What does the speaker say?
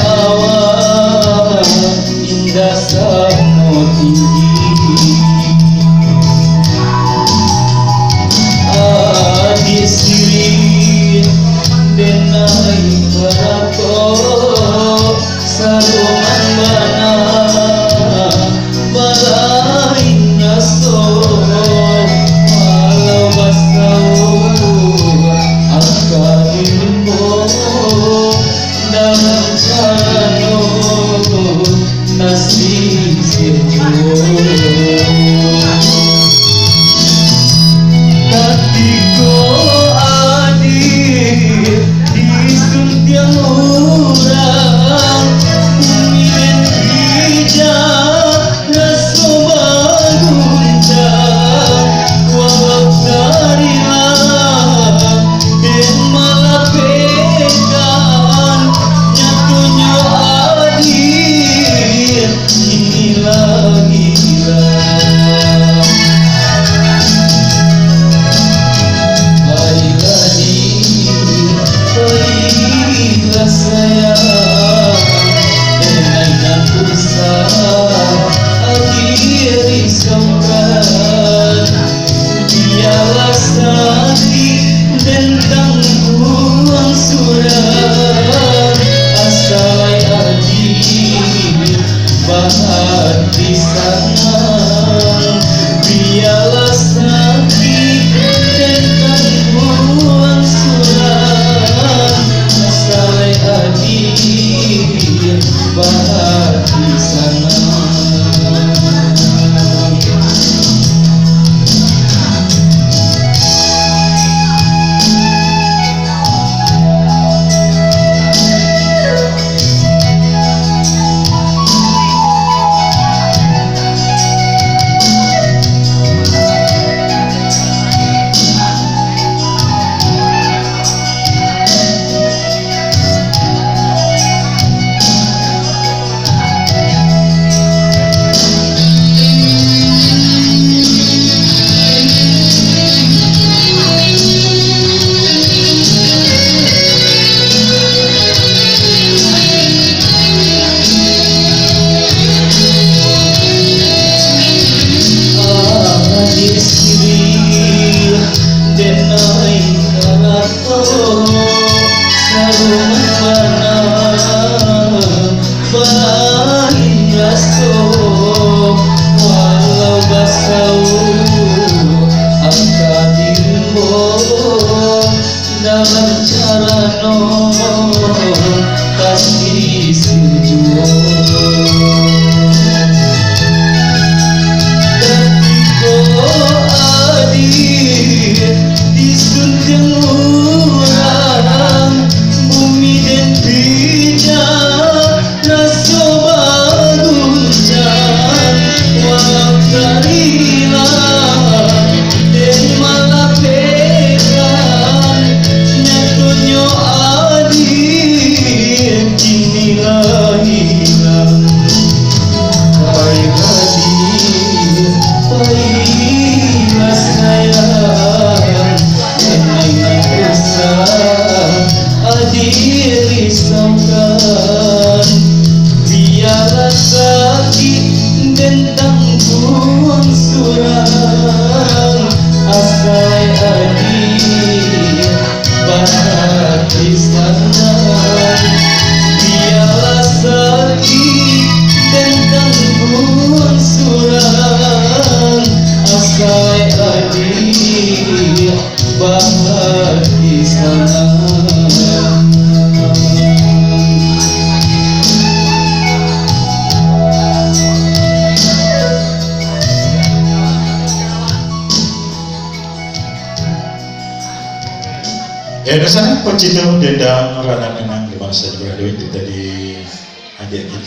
awan indah sama tinggi. Adik siri denai berapa sarungan bana balai naso walau basau akarimbo dalam carano nasi sejo. Hatiku adik disuntiang orang bumi dan hijau rasa baguncang walau tarilah dan malah pegang nyatunya adik inilah gila. Di sana biarlah sakit dan tangguhan surat masalah adik bahat di sana. Walau basau angka dirimu dalam carano kasih sejo. Hatiku adik disuntiang orang bumi dan hijau rasa baguncang walau tarilah dan malah pegang nyatunya adik inilah hilang. Baik adik baiklah sayang jangan usah adik risaukan biarlah sakit dan tangguhan suram asal adik bahat di sana. Biarlah sakit dan tangguhan suram asal adik bahat di sana. Ya, dasarnya pecinta dendam rana menang di bangsa juga itu tadi adik kita.